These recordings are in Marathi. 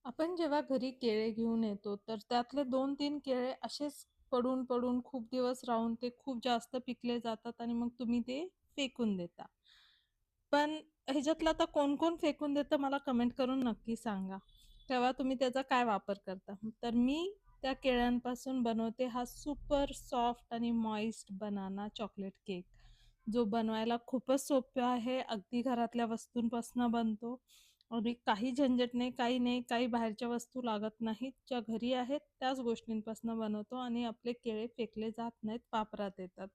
आपण जेव्हा घरी केळे घेऊन येतो, तर त्यातले 2-3 केळे असेच पडून खूप दिवस राहून ते खूप जास्त पिकले जातात आणि मग तुम्ही ते फेकून देता. पण ह्याच्यातलं आता कोण-कोण फेकून देतं मला कमेंट करून नक्की सांगा. तेव्हा तुम्ही त्याचा काय वापर करता? तर मी त्या केळ्यांपासून बनवते हा सुपर सॉफ्ट आणि मॉइस्ट बनाना चॉकलेट केक. जो बनवायला खूपच सोपा आहे. अगदी घरातल्या वस्तूंपासून बनतो. आणि काही झंझट नाही, काही नाही, काही बाहेरच्या वस्तू लागत नाहीत. ज्या घरी आहेत त्याच गोष्टींपासून बनवतो आणि आपले केळे फेकले जात नाहीत, वापरात येतात.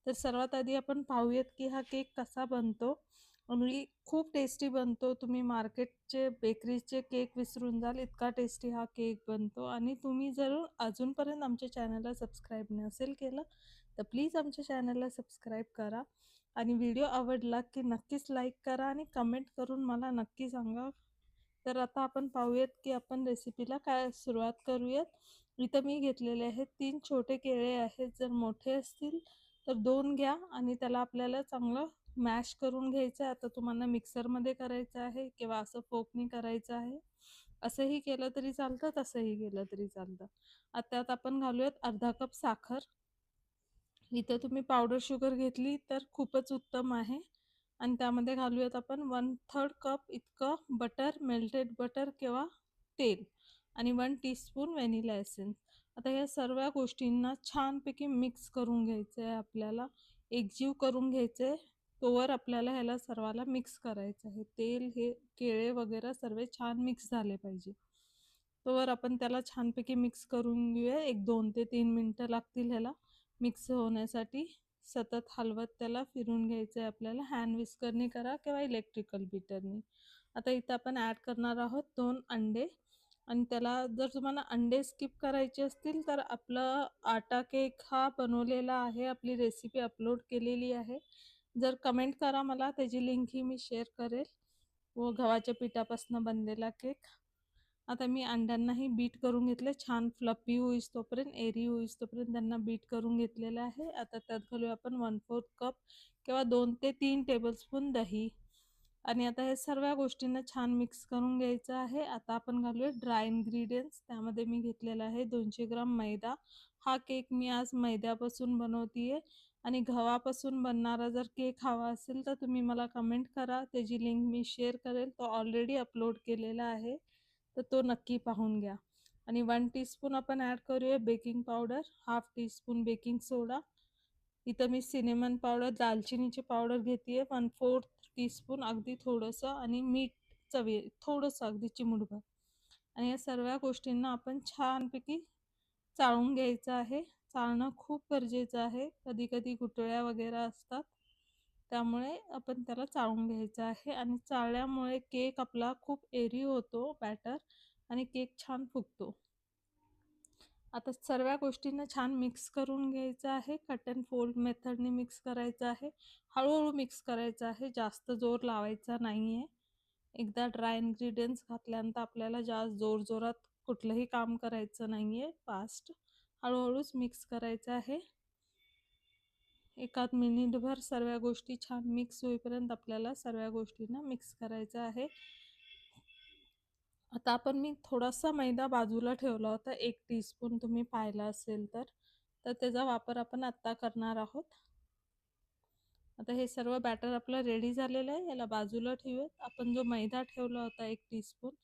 तर सर्वात आधी आपण पाहूयात की हा केक कसा बनतो आणि खूप टेस्टी बनतो. तुम्ही मार्केटचे बेकरीचे केक विसरून जाल, इतका टेस्टी हा केक बनतो. आणि तुम्ही जर अजूनपर्यंत आमच्या चॅनलला सबस्क्राईब नसेल केलं, तर प्लीज आमच्या चॅनलला सबस्क्राईब करा आणि व्हिडिओ आवडला की नक्कीच लाईक करा आणि कमेंट करून मला नक्की सांगा. तर आता आपण पाहूयात की आपण रेसिपीला काय सुरुवात करूयात. इथं मी घेतलेले आहेत 3 छोटे केळे आहेत. जर मोठे असतील तर 2 घ्या आणि त्याला आपल्याला चांगलं मॅश करून घ्यायचं आहे. आता तुम्हाला मिक्सरमध्ये करायचं आहे किंवा असं फोकनी करायचं आहे. असंही केलं तरी चालतं, तसंही केलं तरी चालतं. आता त्यात आपण घालूयात अर्धा कप साखर. इथं तुम्ही पावडर शुगर घेतली तर खूपच उत्तम आहे. आणि त्यामध्ये घालूयात आपण 1/3 कप इतकं बटर, मेल्टेड बटर किंवा तेल आणि 1 टीस्पून व्हॅनिला एसेन्स. आता या सर्व गोष्टींना छानपैकी मिक्स करून घ्यायचं आहे आपल्याला. एकजीव करून घ्यायचं आहे. तोवर आपल्याला ह्याला सर्वाला मिक्स करायचं आहे. तेल, हे केळे वगैरे सर्व छान मिक्स झाले पाहिजे. तोवर आपण त्याला छानपैकी मिक्स करून घेऊया. एक 2 ते 3 मिनिटं लागतील ह्याला मिक्स होण्यासाठी. सतत हलवत त्याला फिरून घ्यायचं आहे आपल्याला. हँड विस्करनी करा किंवा इलेक्ट्रिकल बीटरनी. आता इथं आपण ॲड करणार आहोत 2 अंडे आणि त्याला जर तुम्हाला अंडे स्किप करायचे असतील तर आपलं आटा केक हा बनवलेला आहे. आपली रेसिपी अपलोड केलेली आहे. जर कमेंट करा मला, त्याची लिंकही मी शेअर करेल. व गव्हाच्या पिठापासून बनलेला केक. आता मी अंड्यांनाही बीट करून घेतले. छान फ्लफी होईस तोपर्यंत, एरी होईस तोपर्यंत त्यांना बीट करून घेतलेलं आहे. आता त्यात घालूया आपण 1/4 कप किंवा 2 ते 3 टेबलस्पून दही आणि आता हे सर्व गोष्टींना छान मिक्स करून घ्यायचं आहे. आता आपण घालूया ड्राय इन्ग्रीडियंट्स. त्यामध्ये मी घेतलेला आहे 200 ग्राम मैदा. हा केक मी आज मैद्यापासून बनवतीये आणि गव्हापासून बनणारा जर केक हवा असेल तर तुम्ही मला कमेंट करा. त्याची लिंक मी शेअर करेल. तो ऑलरेडी अपलोड केलेला आहे. तर तो नक्की पाहून घ्या. आणि 1 टीस्पून आपण ॲड करूया baking powder, half teaspoon baking soda. इथं मी सिनेमन पावडर, दालचिनीची पावडर घेते आहे 1/4 टीस्पून, अगदी थोडंसं. आणि मीठ थोडंसं, अगदी चिमूटभर. आणि या सर्व गोष्टींना आपण छानपैकी चाळून घ्यायचं आहे. चाळणं खूप गरजेचं आहे. कधी-कधी गुठळ्या वगैरे असतात. त्यामुळे आपण त्याला चाळून घ्यायचं आहे आणि चाळल्यामुळे केक आपला खूप एरी होतो बॅटर आणि केक छान फुगतो. आता सर्व गोष्टींना छान मिक्स करून घ्यायचं आहे. कट अँड फोल्ड मेथडने मिक्स करायचं आहे. हळूहळू मिक्स करायचं आहे. जास्त जोर लावायचा नाही आहे. एकदा ड्राय इन्ग्रीडियंट्स घातल्यानंतर आपल्याला जास्त जोरजोरात कुठलंही काम करायचं नाही आहे. फास्ट हळूहळूच मिक्स करायचं आहे. एकात मिनिटभर सर्व गोष्टी छान मिक्स होईपर्यंत आपल्याला सर्व गोष्टींना मिक्स करायचं आहे. आता आपण मी थोडासा मैदा बाजूला ठेवला होता, 1 टीस्पून तुम्ही पाहिला असेल तर. तर त्याचा वापर आपण आत्ता करणार आहोत. आता हे सर्व बॅटर आपलं रेडी झालेलं आहे. याला बाजूला ठेवूयात. आपण जो मैदा ठेवला होता 1 टीस्पून,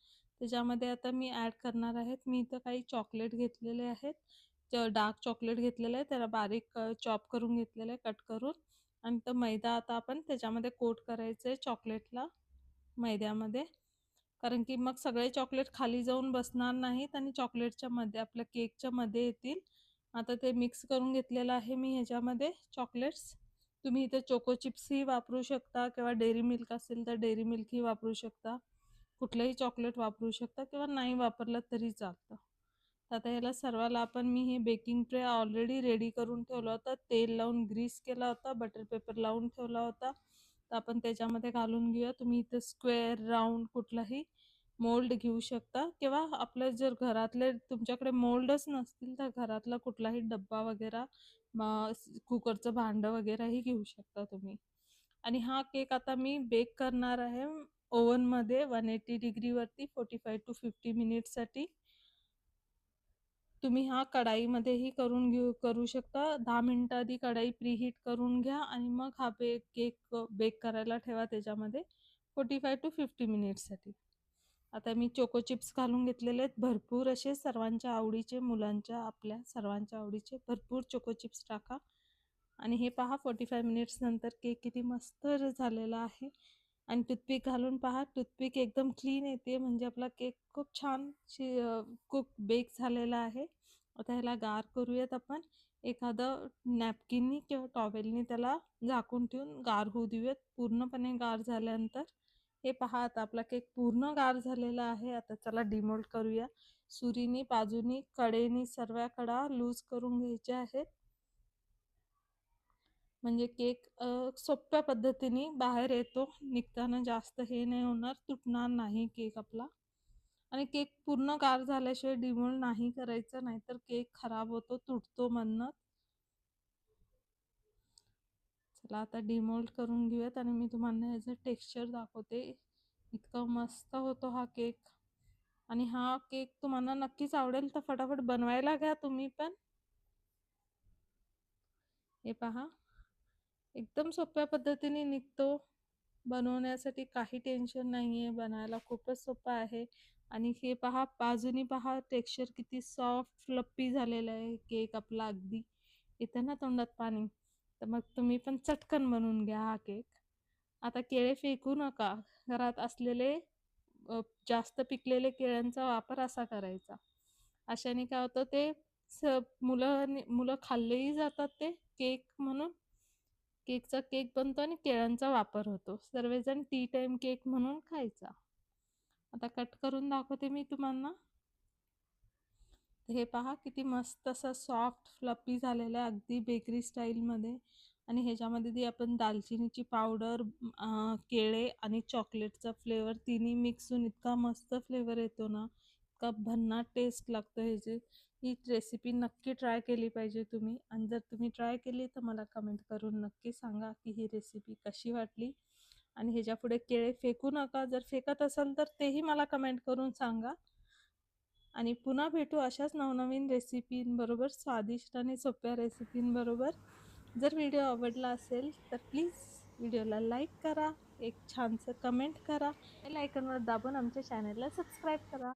त्याच्यामध्ये आता मी ॲड करणार आहेत. मी इथं काही चॉकलेट घेतलेले आहेत. डार्क चॉकलेट घेतलेलं आहे. त्याला बारीक चॉप करून घेतलेलं आहे, कट करून. आणि तो मैदा आता आपण त्याच्यामध्ये कोट करायचं आहे चॉकलेटला, मैद्यामध्ये. कारण की मग सगळे चॉकलेट खाली जाऊन बसणार नाहीत आणि चॉकलेटच्या मध्ये, आपल्या केकच्या मध्ये येतील. आता ते मिक्स करून घेतलेलं आहे मी ह्याच्यामध्ये चॉकलेट्स. तुम्ही इथे चोको चिप्सही वापरू शकता किंवा डेअरी मिल्क असेल तर डेअरी मिल्कही वापरू शकता. कुठलंही चॉकलेट वापरू शकता किंवा नाही वापरलं तरी चालतं. तर आता ह्याला सर्वाला आपण, मी हे बेकिंग ट्रे ऑलरेडी रेडी करून ठेवला होता. तेल लावून ग्रीस केला होता, बटर पेपर लावून ठेवला होता. तर आपण त्याच्यामध्ये घालून घेऊया. तुम्ही इथे स्क्वेअर, राऊंड कुठलाही मोल्ड घेऊ शकता किंवा आपलं जर घरातले तुमच्याकडे मोल्डच नसतील तर घरातला कुठलाही डब्बा वगैरे, कुकरचं भांडं वगैरेही घेऊ शकता तुम्ही. आणि हा केक आता मी बेक करणार आहे ओव्हनमध्ये 180 डिग्रीवरती 45 to 50 मिनिट्ससाठी तुम्ही हा कढाईमध्येही करू शकता. 10 मिनिटं आधी कढाई प्रीहीट करून घ्या आणि मग हा केक बेक करायला ठेवा त्याच्यामध्ये 45 to 50 मिनिट्ससाठी. आता मी चोको चिप्स घालून घेतलेले आहेत भरपूर असे, सर्वांच्या आवडीचे, मुलांच्या आपल्या सर्वांच्या आवडीचे भरपूर चोको चिप्स टाका. आणि हे पहा 45 मिनिट्स नंतर केक किती मस्त झालेला आहे. आणि टूथपिक घालून पहा, टूथपिक एकदम क्लीन येते, म्हणजे आपला केक खूप छान कुक बेक झालेला आहे. आता ह्याला गार करूयात आपण. एखादं नॅपकिननी किंवा टॉवेलनी त्याला झाकून ठेवून गार होऊ देऊयात. पूर्णपणे गार झाल्यानंतर हे पहा, आता आपला केक पूर्ण गार झालेला आहे. आता चला डिमोल्ड करूया. सुरीनी, बाजूनी, कडेनी सर्व कडा लूज करून घ्यायचे आहेत, म्हणजे केक सोप्या पद्धतीने बाहेर येतो. निघताना जास्त हे नाही होणार, तुटणार नाही केक आपला. आणि केक पूर्ण गार झाल्याशिवाय डिमोल्ड नाही करायचं, नाहीतर केक खराब होतो, तुटतो मधनं. चला आता डिमोल्ड करून घेऊयात आणि मी तुम्हाला ह्याचं टेक्स्चर दाखवते. इतका मस्त होतो हा केक. आणि हा केक तुम्हाला नक्कीच आवडेल, तर फटाफट बनवायला घ्या तुम्ही पण. हे पहा, एकदम सोप्या पद्धतीने निघतो. बनवण्यासाठी काही टेन्शन नाही आहे, बनायला खूपच सोपं आहे. आणि हे पहा, बाजूनी पहा टेक्स्चर किती सॉफ्ट फ्लप्पी झालेलं आहे केक आपला. अगदी येतं ना तोंडात पाणी. तर मग तुम्ही पण चटकन बनवून घ्या हा केक. आता केळे फेकू नका. घरात असलेले जास्त पिकलेले केळ्यांचा वापर असा करायचा. अशाने काय होतं, ते मुलं खाल्लेही जातात ते केक म्हणून. केकचा केक बनतो आणि केळ्यांचा वापर होतो. सर्वजण टी टाइम केक म्हणून खायचा. आता कट करून दाखवते मी तुम्हाला. हे पहा किती मस्त असा सॉफ्ट फ्लफी झालेला आहे, अगदी बेकरी स्टाईलमध्ये. आणि ह्याच्यामध्ये ती आपण दालचिनीची पावडर, केळे आणि चॉकलेटचा फ्लेवर तिन्ही मिक्स होऊन इतका मस्त फ्लेवर येतो ना, इतका भन्नाट टेस्ट लागतो ह्याची. ही रेसिपी नक्की ट्राय केली पाहिजे तुम्ही. आणि जर तुम्ही ट्राय केली तर मला कमेंट करून नक्की सांगा की ही रेसिपी कशी वाटली. आणि ह्याच्या पुढे केळे फेकू नका. जर फेकत असाल तर तेही मला कमेंट करून सांगा. आणि पुन्हा भेटू अशाच नवनवीन रेसिपींबरोबर, स्वादिष्ट आणि सोप्या रेसिपींबरोबर. जर व्हिडिओ आवडला असेल तर प्लीज व्हिडिओला लाईक करा, एक छानसं कमेंट करा, बेल आयकॉनवर दाबून आमच्या चॅनलला सबस्क्राईब करा.